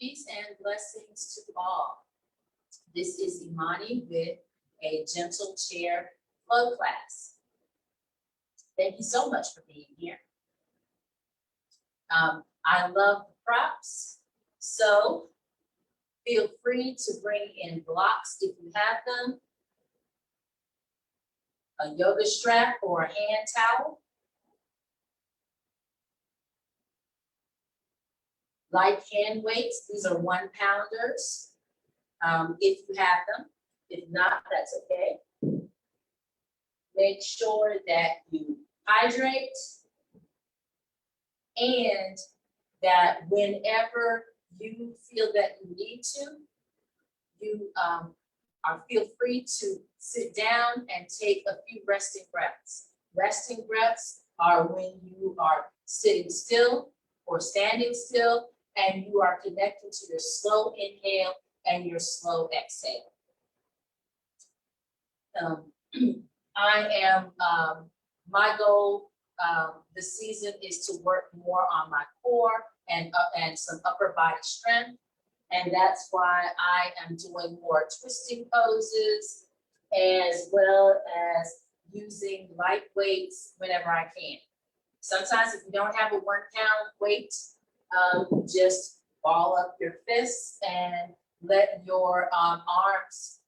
Peace and blessings to all. This is Imani with a gentle chair flow class. Thank you so much for being here. I love the props, so feel free to bring in blocks if you have them, a yoga strap or a hand towel, light hand weights. These are 1-pounders. If you have them. If not, that's okay. Make sure that you hydrate and that whenever you feel that you need to, you feel free to sit down and take a few resting breaths. Resting breaths are when you are sitting still or standing still and you are connected to your slow inhale and your slow exhale. My goal this season is to work more on my core and some upper body strength. And that's why I am doing more twisting poses as well as using light weights whenever I can. Sometimes if you don't have a 1-pound weight, just ball up your fists and let your arms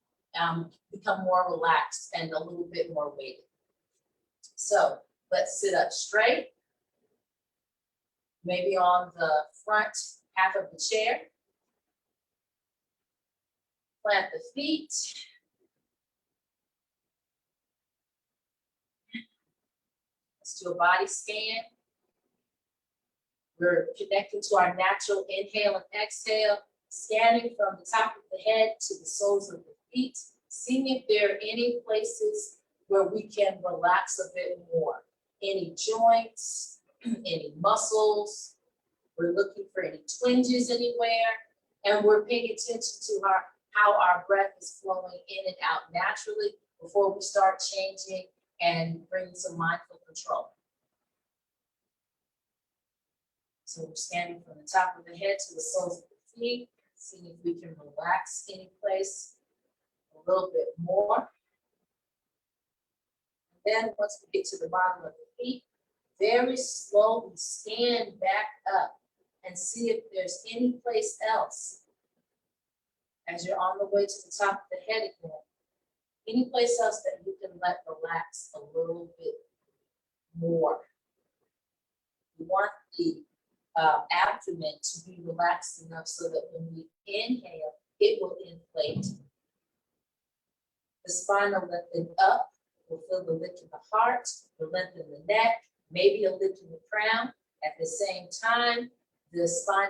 become more relaxed and a little bit more weighted. So let's sit up straight, maybe on the front half of the chair. Plant the feet. Let's do a body scan. We're connecting to our natural inhale and exhale, scanning from the top of the head to the soles of the feet, seeing if there are any places where we can relax a bit more. Any joints, any muscles. We're looking for any twinges anywhere, and we're paying attention to how our breath is flowing in and out naturally before we start changing and bringing some mindful control. So we're standing from the top of the head to the soles of the feet, seeing if we can relax any place a little bit more. And then once we get to the bottom of the feet, very slowly stand back up and see if there's any place else as you're on the way to the top of the head again, any place else that you can let relax a little bit more. You want the abdomen to be relaxed enough so that when we inhale, it will inflate. The spine will lengthen up. We'll feel the lift in the heart, the length in the neck, maybe a lift in the crown. At the same time, the spine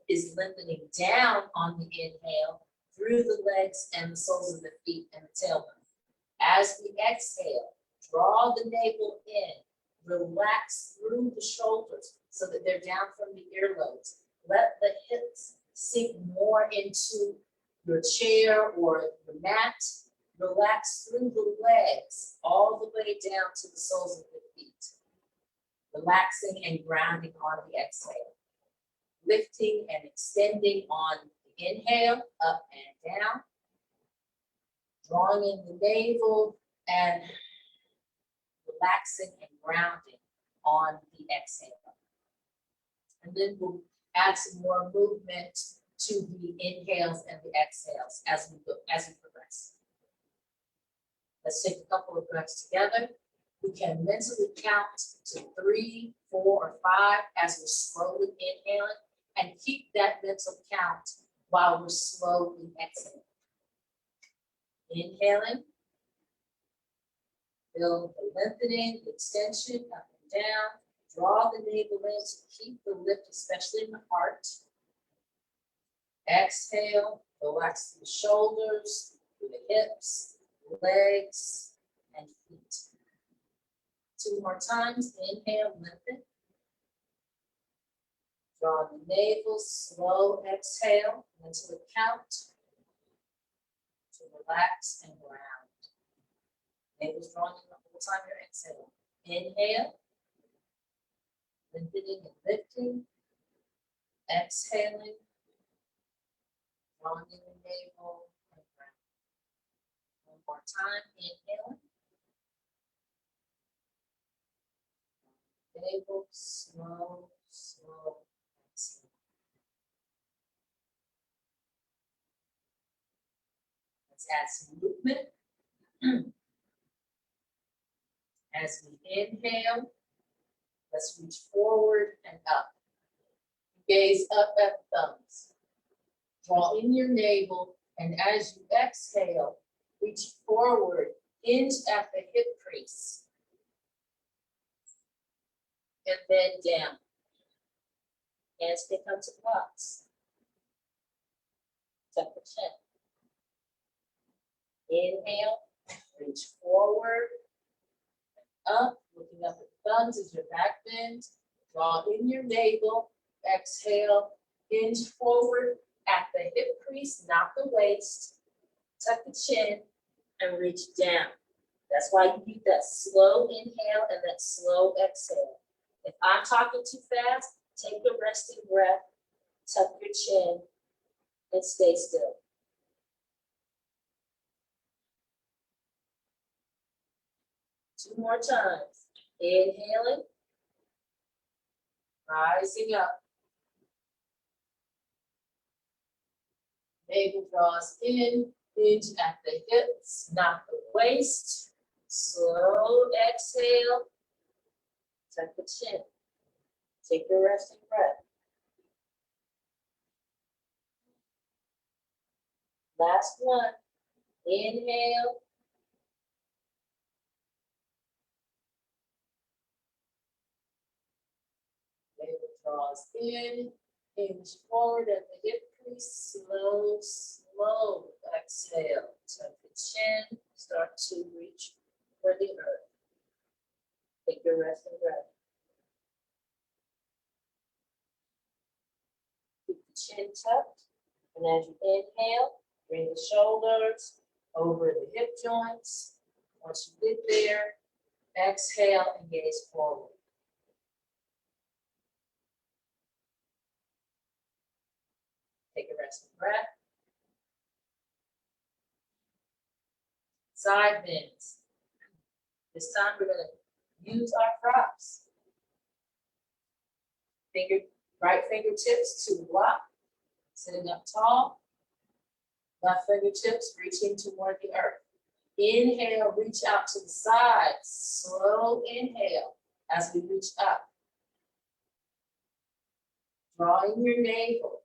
is lengthening down on the inhale through the legs and the soles of the feet and the tailbone. As we exhale, draw the navel in, relax through the shoulders so that they're down from the earlobes. Let the hips sink more into your chair or your mat. Relax through the legs all the way down to the soles of the feet. Relaxing and grounding on the exhale. Lifting and extending on the inhale, up and down. Drawing in the navel and relaxing and grounding on the exhale. And then we'll add some more movement to the inhales and the exhales as we progress. Let's take a couple of breaths together. We can mentally count to 3, 4, or 5 as we're slowly inhaling and keep that mental count while we're slowly exhaling. Inhaling, feel the lengthening, the extension up and down. Draw the navel in to keep the lift, especially in the heart. Exhale, relax the shoulders, through the hips, legs, and feet. 2 more times. Inhale, lengthen. Draw the navel, slow exhale until it count to relax and ground. Navel's drawing in the whole time you're exhaling. Inhale, lengthening and lifting. Exhaling, Drawing in the navel and round. One more time, inhale. Navel, slow, slow, exhale. Let's add some movement. As we inhale, let's reach forward and up. Gaze up at the thumbs. Draw in your navel, and as you exhale, reach forward, hinge at the hip crease, and then down. Hands can come to blocks. Tuck the chin. Inhale, reach forward, up, looking up at the thumbs as your back bends. Draw in your navel, exhale, hinge forward at the hip crease, not the waist. Tuck the chin and reach down. That's why you need that slow inhale and that slow exhale. If I'm talking too fast, take a resting breath, tuck your chin, and stay still. Two more times. Inhaling, rising up. Navel draws in, hinge at the hips, not the waist. Slow exhale, tuck the chin. Take your resting breath. Last one. Inhale. Navel draws in, hinge forward at the hip crease, slow, slow exhale. Tuck the chin, start to reach for the earth. Take your resting breath. Keep the chin tucked, and as you inhale, bring the shoulders over the hip joints. Once you get there, exhale and gaze forward. Take a resting breath. Side bends. This time we're going to use our props. Right fingertips to the block, sitting up tall. Left fingertips reaching toward the earth. Inhale, reach out to the side. Slow inhale as we reach up. Drawing your navel.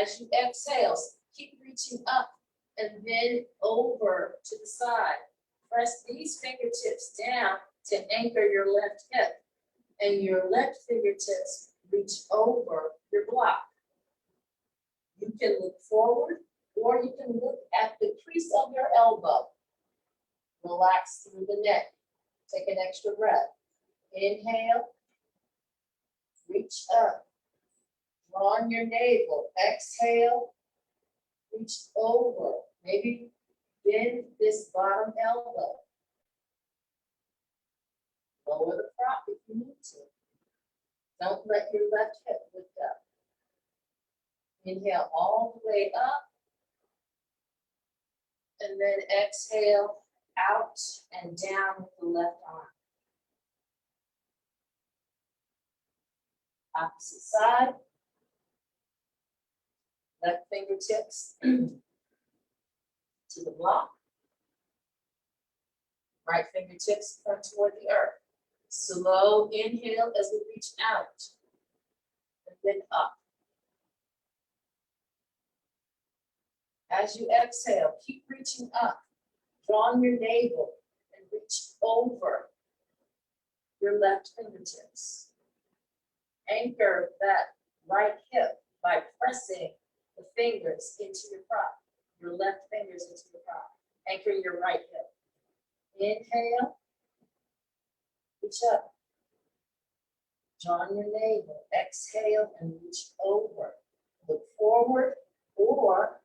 As you exhale, keep reaching up and then over to the side. Press these fingertips down to anchor your left hip, and your left fingertips reach over your block. You can look forward, or you can look at the crease of your elbow. Relax through the neck. Take an extra breath. Inhale, reach up. Draw on your navel. Exhale, reach over. Maybe bend this bottom elbow. Lower the prop if you need to. Don't let your left hip lift up. Inhale all the way up. And then exhale out and down with the left arm. Opposite side. Left fingertips to the block. Right fingertips come toward the earth. Slow inhale as we reach out. And then up. As you exhale, keep reaching up. Draw on your navel and reach over your left fingertips. Anchor that right hip by pressing the fingers into your prop, your left fingers into the prop. Anchor your right hip. Inhale, reach up. Draw on your navel. Exhale and reach over. Look forward or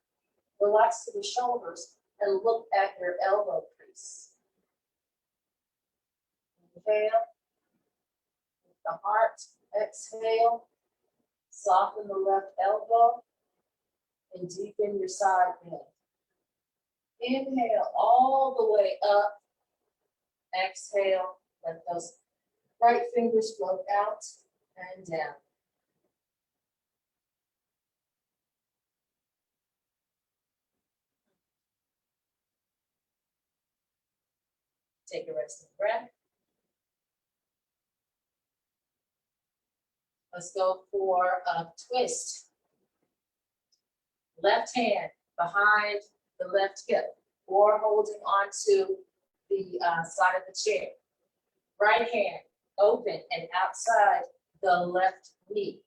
relax to the shoulders and look at your elbow crease. Inhale, with the heart, exhale, soften the left elbow, and deepen your side bend. Inhale all the way up. Exhale, let those right fingers float out and down. Take a resting breath. Let's go for a twist. Left hand behind the left hip or holding onto the side of the chair. Right hand open and outside the left knee.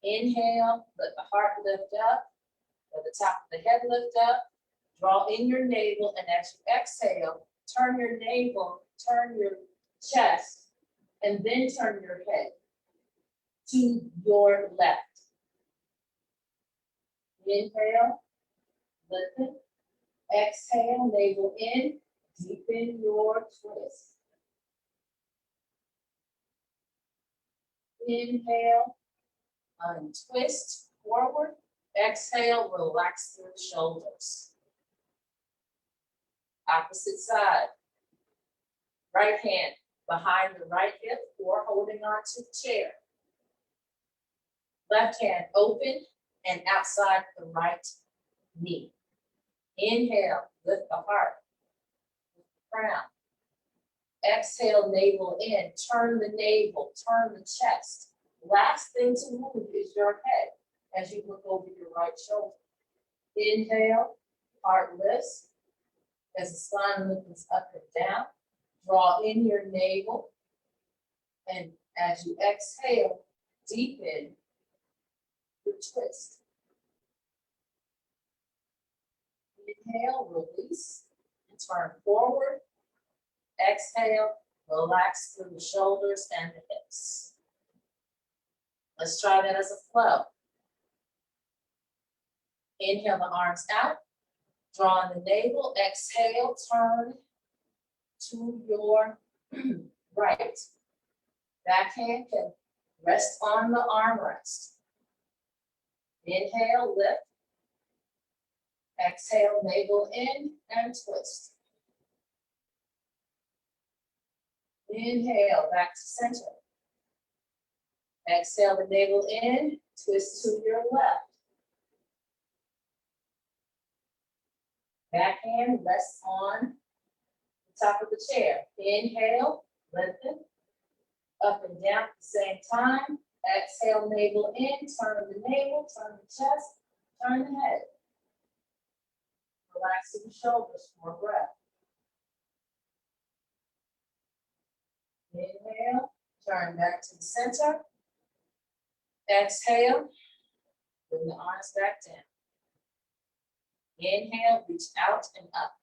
Inhale, let the heart lift up, let the top of the head lift up, draw in your navel, and as you exhale, turn your navel, turn your chest, and then turn your head to your left. Inhale, listen. Exhale, navel in, deepen your twist. Inhale, untwist forward. Exhale, relax through the shoulders. Opposite side. Right hand behind the right hip or holding onto the chair. Left hand open and outside the right knee. Inhale, lift the heart, lift the crown. Exhale, navel in, turn the navel, turn the chest. Last thing to move is your head as you look over your right shoulder. Inhale, heart lifts as the spine lifts up and down. Draw in your navel, and as you exhale, deepen your twist. Inhale, release, and turn forward. Exhale, relax through the shoulders and the hips. Let's try that as a flow. Inhale the arms out, draw in the navel, exhale, turn to your right. Backhand can rest on the armrest. Inhale, lift. Exhale, navel in and twist. Inhale, back to center. Exhale the navel in, twist to your left. Backhand rests on the top of the chair. Inhale, lengthen, up and down at the same time. Exhale, navel in, turn the navel, turn the chest, turn the head. Relaxing the shoulders for a breath. Inhale, turn back to the center. Exhale, bring the arms back down. Inhale, reach out and up.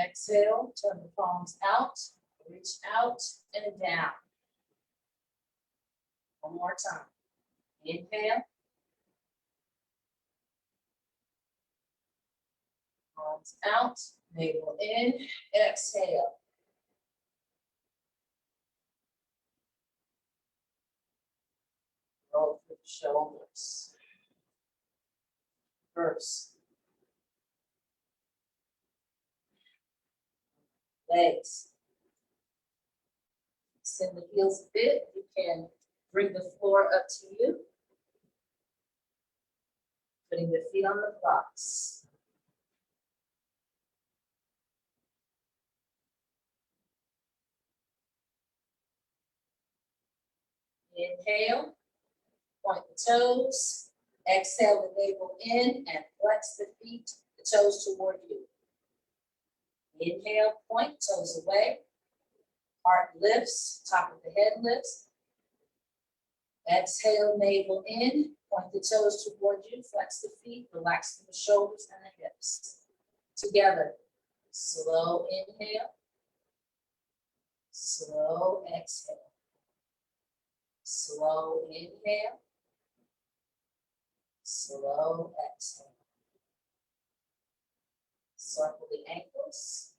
Exhale, turn the palms out, reach out and down. One more time. Inhale. Arms out, navel in, exhale. Roll through the shoulders. Reverse. Legs. Extend the heels a bit. You can bring the floor up to you. Putting the feet on the blocks. Inhale, point the toes. Exhale the navel in and flex the feet, the toes toward you. Inhale, point, toes away. Heart lifts, top of the head lifts. Exhale, navel in, point the toes toward you, flex the feet, relax the shoulders and the hips. Together, slow inhale, slow exhale. Slow inhale, slow exhale. Circle the ankles.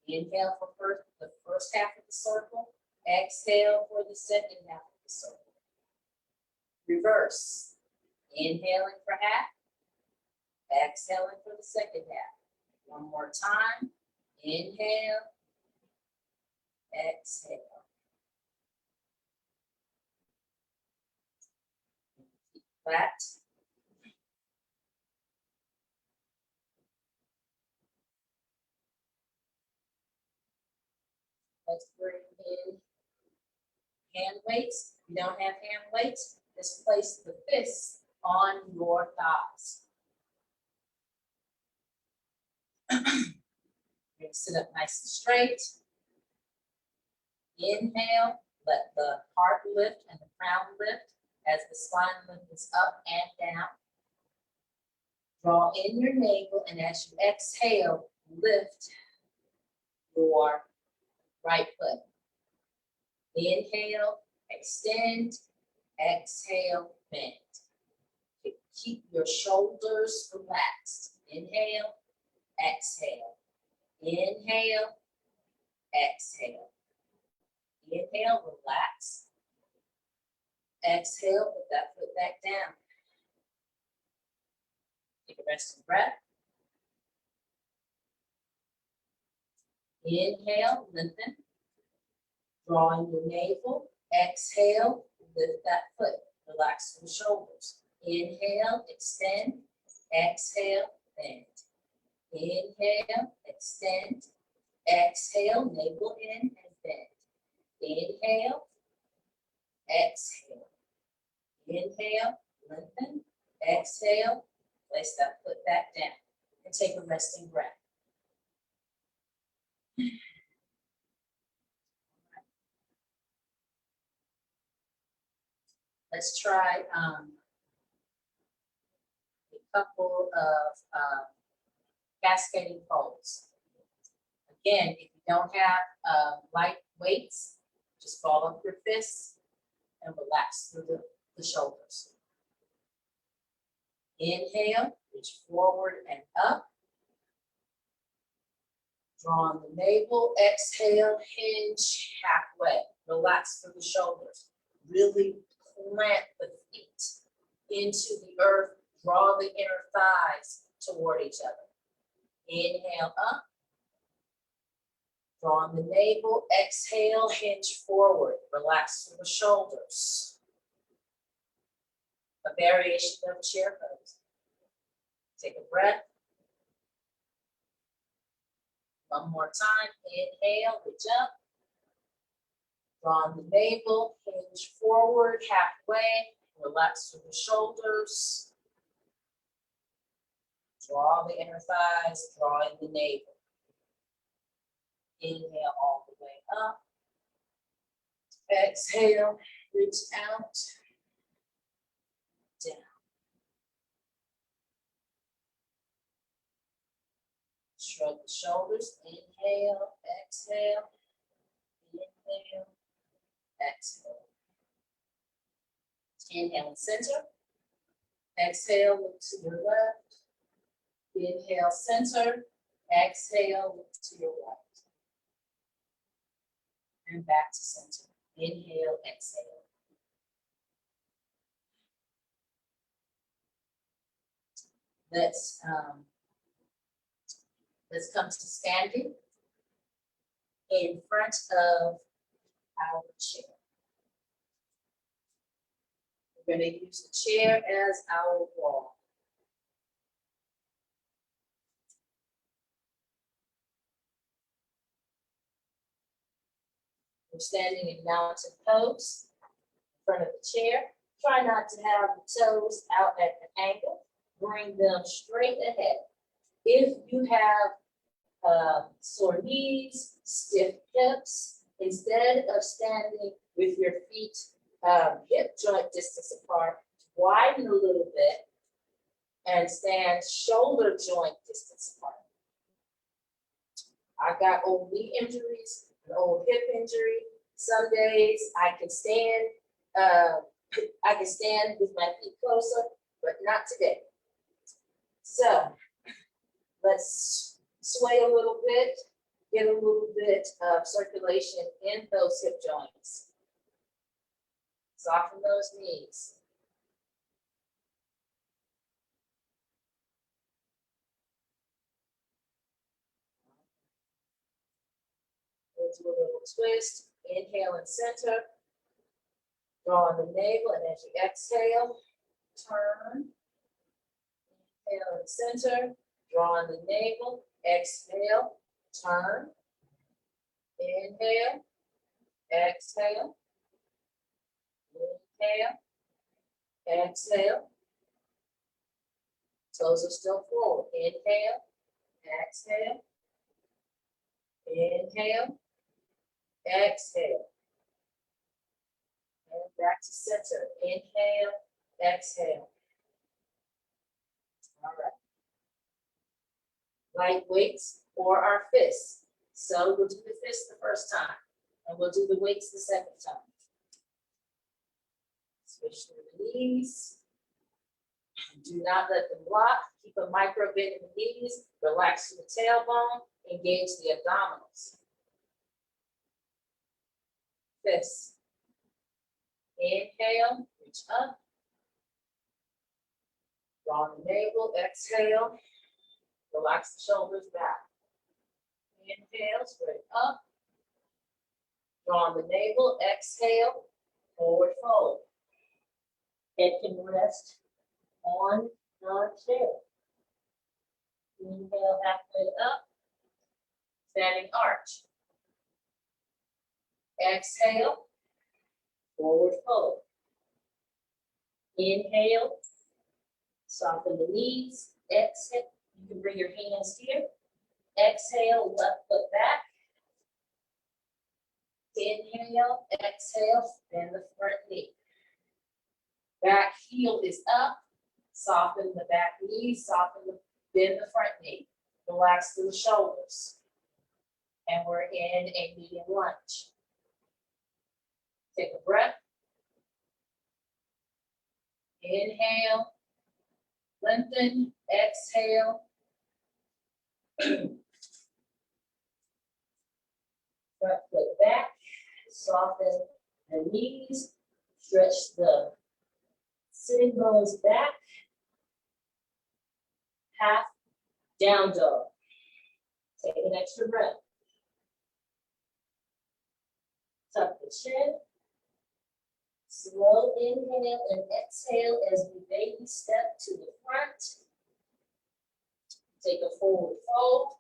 Inhale for the first half of the circle. Exhale for the second half of the circle. Reverse. Inhaling for half. Exhaling for the second half. One more time. Inhale. Exhale. Keep flat. Let's bring in hand weights. If you don't have hand weights, just place the fists on your thighs. You're going to sit up nice and straight. Inhale, let the heart lift and the crown lift as the spine lifts up and down. Draw in your navel, and as you exhale, lift your right foot. Inhale, extend, exhale, bend. Keep your shoulders relaxed. Inhale, exhale. Inhale, exhale. Inhale, relax. Exhale, put that foot back down. Take a resting breath. Inhale, lengthen. Draw in your navel. Exhale, lift that foot. Relax the shoulders. Inhale, extend. Exhale, bend. Inhale, extend. Exhale, navel in and bend. Inhale, exhale. Inhale, lengthen. Exhale, place that foot back down. And take a resting breath. Let's try a couple of cascading folds. Again, if you don't have light weights, just ball up your fists and relax through the shoulders. Inhale, reach forward and up. Draw on the navel, exhale, hinge halfway. Relax through the shoulders. Really plant the feet into the earth. Draw the inner thighs toward each other. Inhale up. Draw on the navel, exhale, hinge forward. Relax through the shoulders. A variation of chair pose. Take a breath. One more time. Inhale, reach up. Draw on the navel, hinge forward, halfway. Relax through the shoulders. Draw the inner thighs, draw in the navel. Inhale all the way up. Exhale, reach out, down. Shrug the shoulders. Inhale, exhale, inhale, exhale. Inhale and center. Exhale, look to your left. Inhale, center. Exhale, look to your right. And back to center. Inhale, exhale. Let's come to standing in front of our chair. We're going to use the chair as our wall. We're standing in mountain pose in front of the chair. Try not to have the toes out at an angle. Bring them straight ahead. If you have sore knees, stiff hips, instead of standing with your feet hip joint distance apart, widen a little bit and stand shoulder joint distance apart. I've got old knee injuries, an old hip injury. Some days I can stand with my feet closer, but not today. So let's sway a little bit, get a little bit of circulation in those hip joints. Soften those knees. we'll do a little twist. Inhale and center. Draw on the navel, and as you exhale, turn. Inhale and center. Draw on the navel. Exhale. Turn. Inhale. Exhale. Inhale. Exhale. Toes are still forward. Inhale. Exhale. Inhale. Exhale. And back to center. Inhale. Exhale. All right. Light weights or our fists. So we'll do the fists the first time, and we'll do the weights the second time. Switch to the knees. Do not let them lock. Keep a micro bend in the knees. Relax the tailbone. Engage the abdominals. Fists. Inhale, reach up. Draw the navel, exhale. Relax the shoulders back. Inhale, straight up. Draw the navel, exhale, forward fold. Head can rest on the chair. Inhale, halfway up. Standing arch. Exhale, forward fold. Inhale, soften the knees. Exhale, you can bring your hands here. Exhale, left foot back. Inhale, exhale, bend the front knee. Back heel is up. Soften the back knee, bend the front knee. Relax through the shoulders. And we're in a medium lunge. Take a breath. Inhale. Lengthen. Exhale. Front foot back. Soften the knees. Stretch the sitting bones back. Half down dog. Take an extra breath. Tuck the chin. Slow inhale and exhale as we baby step to the front. Take a forward fold.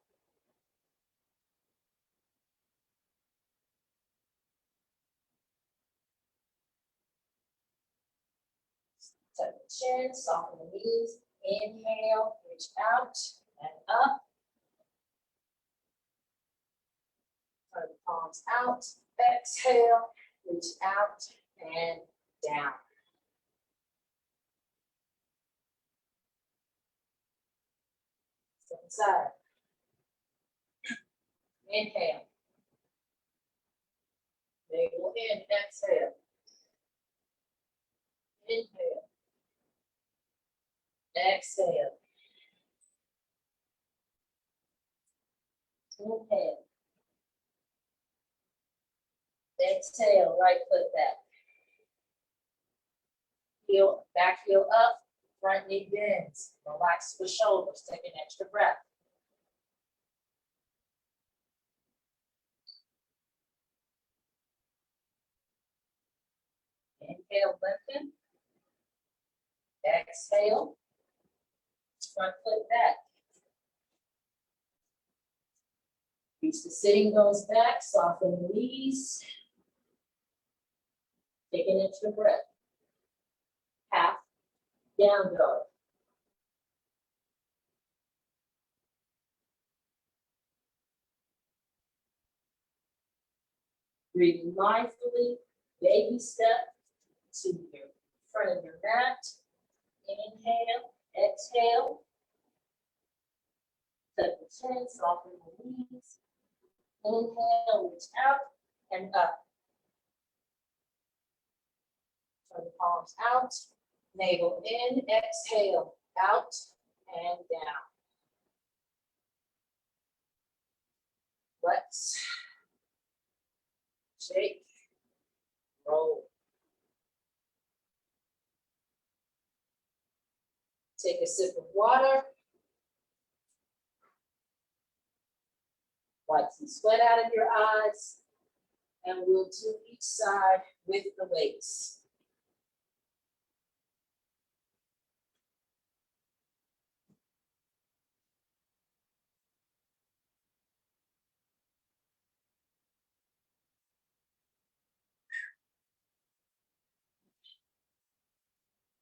Tuck the chin, soften the knees. Inhale, reach out and up. Turn the palms out. Exhale, reach out and down. Step aside. Inhale. Navel in, exhale. Inhale. Exhale. Inhale. Exhale, right foot back. Heel, back heel up, front knee bends. Relax the shoulders, take an extra breath. Inhale, lengthen. Exhale, front foot back. Reach the sitting bones back, soften the knees. Take an extra breath. Half down dog. Breathe mindfully, baby step to your front of your mat. Inhale, exhale. Tuck the chin, soften the knees. Inhale, reach out and up. Turn the palms out, navel in, exhale, out and down. Flex, shake, roll. Take a sip of water. Wipe some sweat out of your eyes. And we'll do each side with the weights.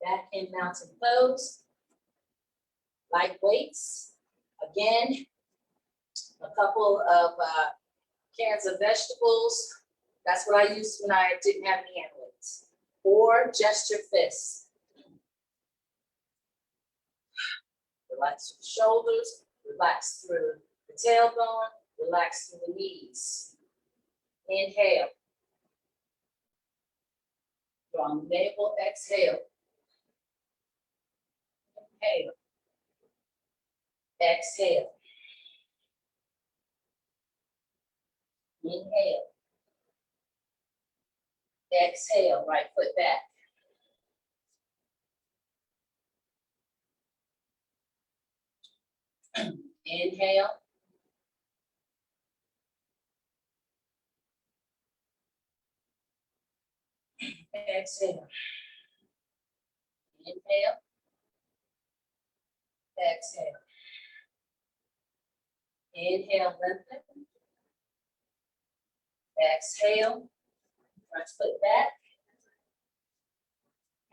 Back in mountain pose. Light weights. Again, a couple of cans of vegetables. That's what I used when I didn't have any hand weights. Or gesture fists. Relax through the shoulders, relax through the tailbone, relax through the knees. Inhale. From the navel, exhale. Inhale. Exhale. Inhale. Exhale, right foot back. Inhale. Exhale. Inhale. Exhale. Inhale, lengthen. Exhale. Front foot back.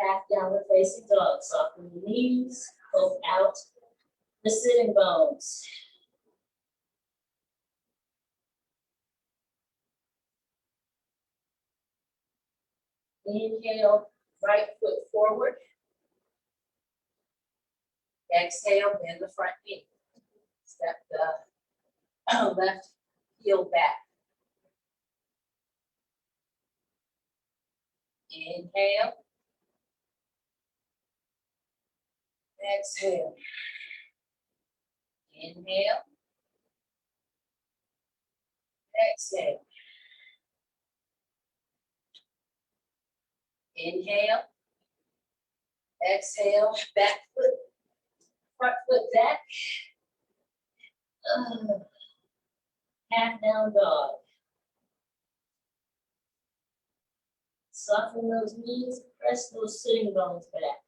Half downward facing dog. Soften the knees. Poke out the sitting bones. Inhale, right foot forward. Exhale, bend the front knee. Step the left heel back. Inhale. Exhale. Inhale. Exhale. Inhale. Exhale. Back foot. Front foot back. Half down dog. Soften those knees. Press those sitting bones back.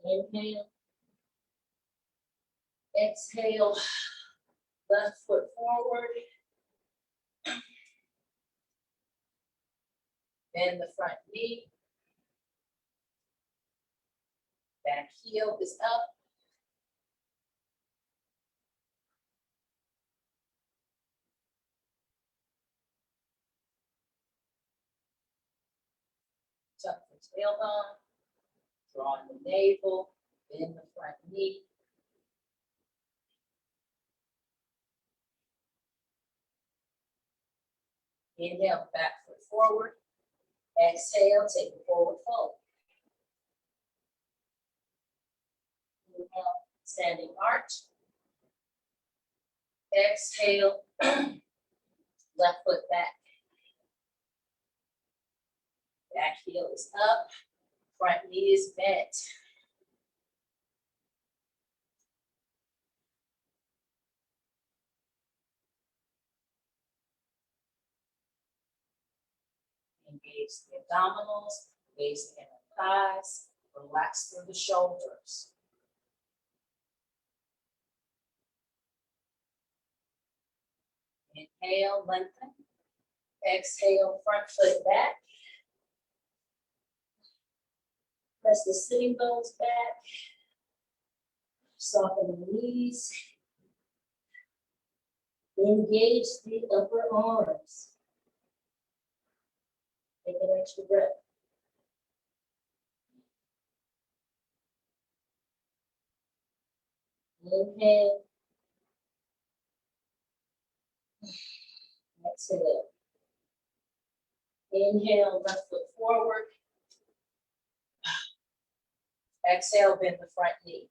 Inhale. Exhale. Left foot forward. Bend the front knee. Back heel is up. Tuck the tailbone. Draw in the navel. Bend the front knee. Inhale, back foot forward. Exhale, take a forward fold. Inhale, standing arch. Exhale, left foot back. Back heel is up, front knee is bent. Engage the abdominals, engage the inner thighs, relax through the shoulders. Inhale, lengthen. Exhale, front foot back. Press the sitting bones back. Soften the knees. Engage the upper arms. Take an extra breath. Inhale. Exhale. Inhale, left foot forward. Exhale, bend the front knee.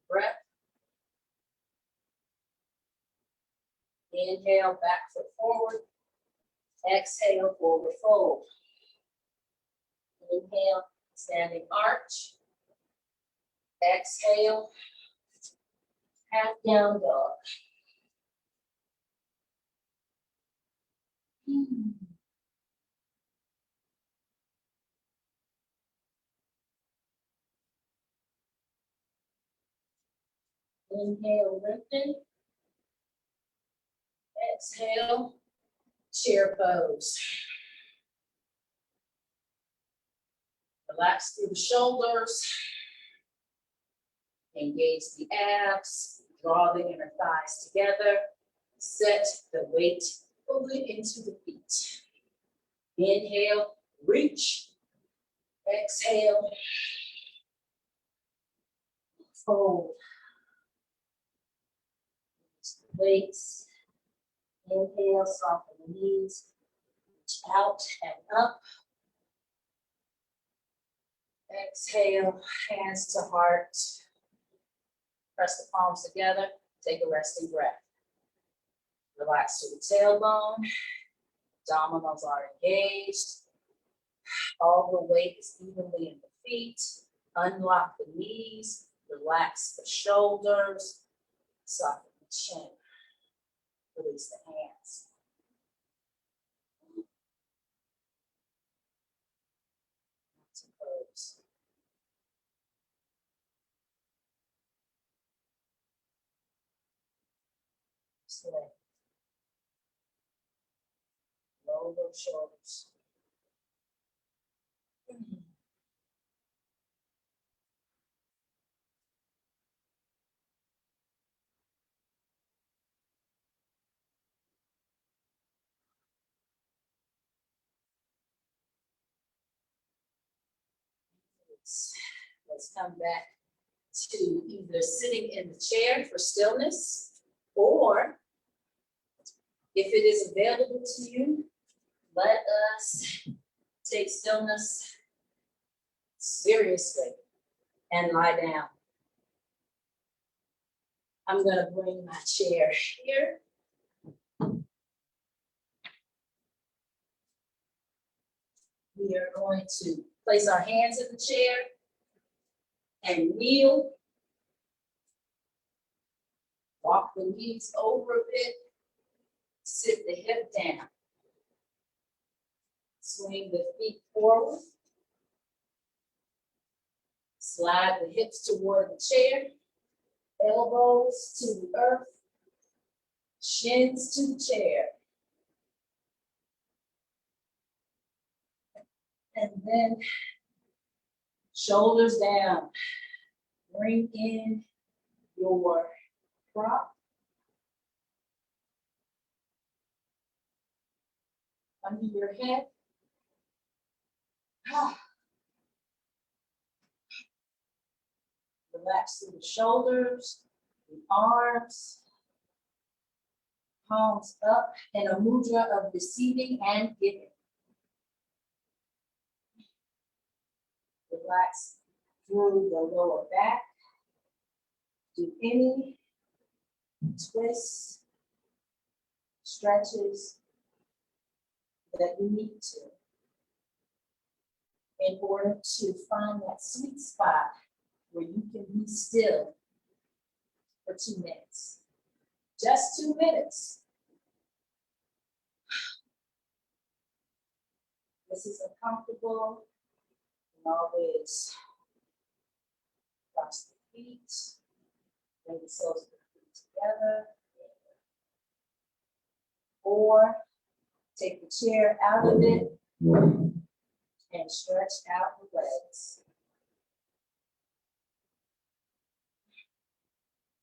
Breath. Inhale, back foot forward. Exhale, forward fold. Inhale, standing arch. Exhale, half down dog. Inhale, lengthen. Exhale, chair pose. Relax through the shoulders. Engage the abs. Draw the inner thighs together. Set the weight fully into the feet. Inhale, reach. Exhale, fold. Weights. Inhale, soften the knees. Reach out and up. Exhale, hands to heart. Press the palms together. Take a resting breath. Relax to the tailbone. Abdominals are engaged. All the weight is evenly in the feet. Unlock the knees. Relax the shoulders. Soften the chin. Release the hands. To pose. Slay. Roll those shoulders. Let's come back to either sitting in the chair for stillness, or if it is available to you, let us take stillness seriously and lie down. I'm going to bring my chair here. We are going to place our hands in the chair and kneel. Walk the knees over a bit. Sit the hip down. Swing the feet forward. Slide the hips toward the chair. Elbows to the earth. Shins to the chair. And then shoulders down. Bring in your prop under your head. Relax through the shoulders, the arms, palms up in a mudra of receiving and giving. Relax through the lower back. Do any twists, stretches that you need to in order to find that sweet spot where you can be still for 2 minutes. Just 2 minutes. This is uncomfortable. And always cross the feet. Bring the soles of the feet together. Or take the chair out of it and stretch out the legs.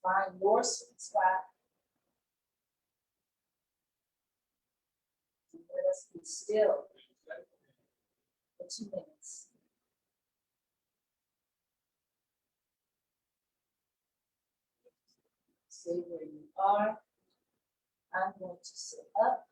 Find your sweet spot. And let us be still for 2 minutes. Stay where you are. I'm going to sit up.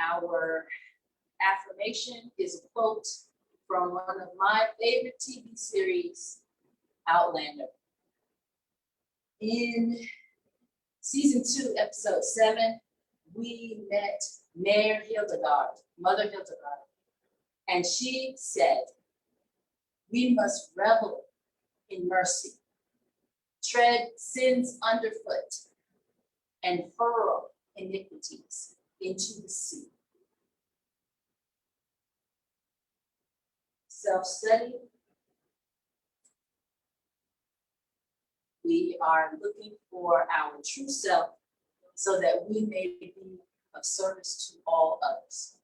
Our affirmation is a quote from one of my favorite TV series, Outlander. In season 2, episode 7, we met Mayor Hildegard, Mother Hildegard, and she said, "We must revel in mercy, tread sins underfoot, and hurl iniquities into the sea." Self-study. We are looking for our true self so that we may be of service to all others.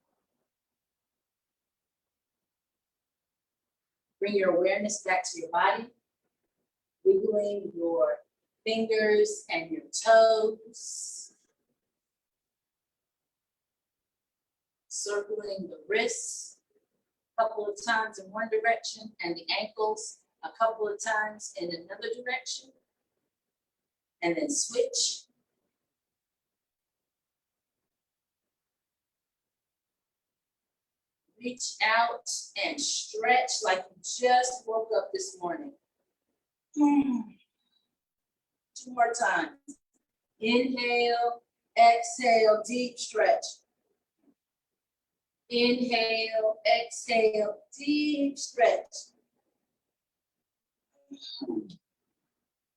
Bring your awareness back to your body, wiggling your fingers and your toes, circling the wrists a couple of times in one direction and the ankles a couple of times in another direction, and then switch. Reach out and stretch like you just woke up this morning. 2 more times. Inhale, exhale, deep stretch. Inhale, exhale, deep stretch.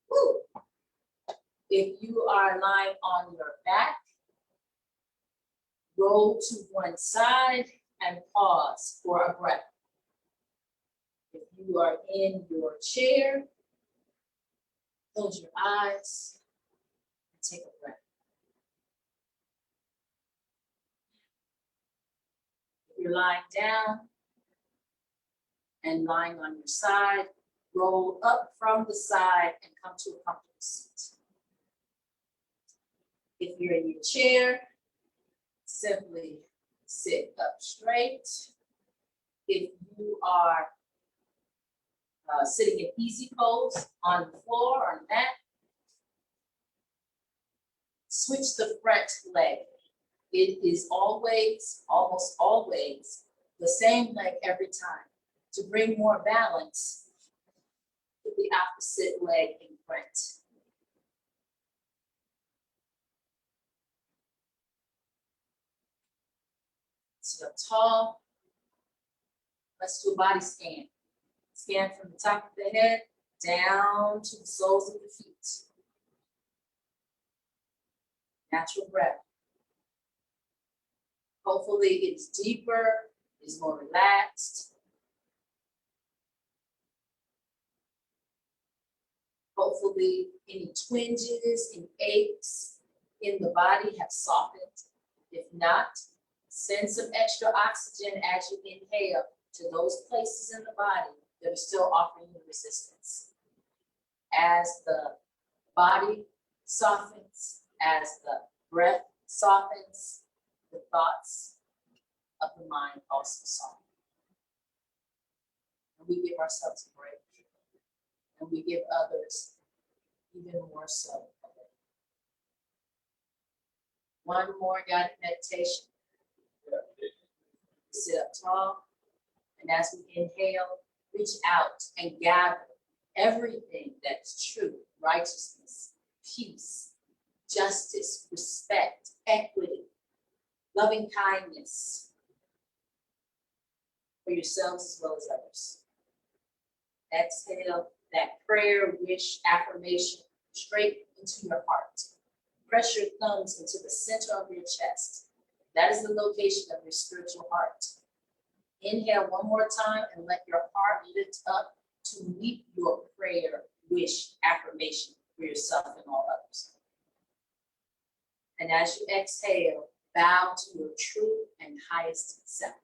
Woo. If you are lying on your back, roll to one side and pause for a breath. If you are in your chair, close your eyes and take a breath. If you're lying down and lying on your side, roll up from the side and come to a comfortable seat. If you're in your chair, simply sit up straight. If you are sitting in easy pose on the floor or on the mat, switch the front leg. It is always, almost always, the same leg every time. To bring more balance, put the opposite leg in front. Sit up tall. Let's do a body scan. Scan from the top of the head down to the soles of the feet. Natural breath. Hopefully it's deeper, it's more relaxed. Hopefully any twinges and aches in the body have softened. If not, send some extra oxygen as you inhale to those places in the body that are still offering you resistance. As the body softens, as the breath softens, the thoughts of the mind also soften. And we give ourselves a break. And we give others even more so. One more guided meditation. Sit up tall, and as we inhale, reach out and gather everything that's true: righteousness, peace, justice, respect, equity, loving kindness for yourselves as well as others. Exhale that prayer, wish, affirmation straight into your heart. Press your thumbs into the center of your chest. That is the location of your spiritual heart. Inhale one more time and let your heart lift up to meet your prayer, wish, affirmation for yourself and all others. And as you exhale, bow to your true and highest self.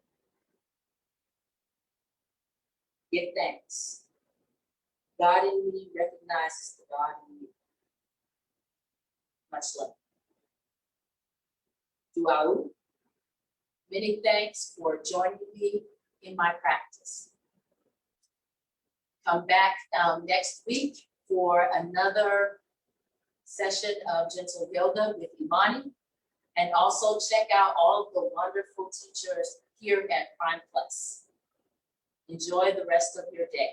Give thanks. God in me recognizes the God in you. Much love. Duau. Many thanks for joining me in my practice. Come back next week for another session of gentle yoga with Imani. And also check out all of the wonderful teachers here at Primeplus. Enjoy the rest of your day.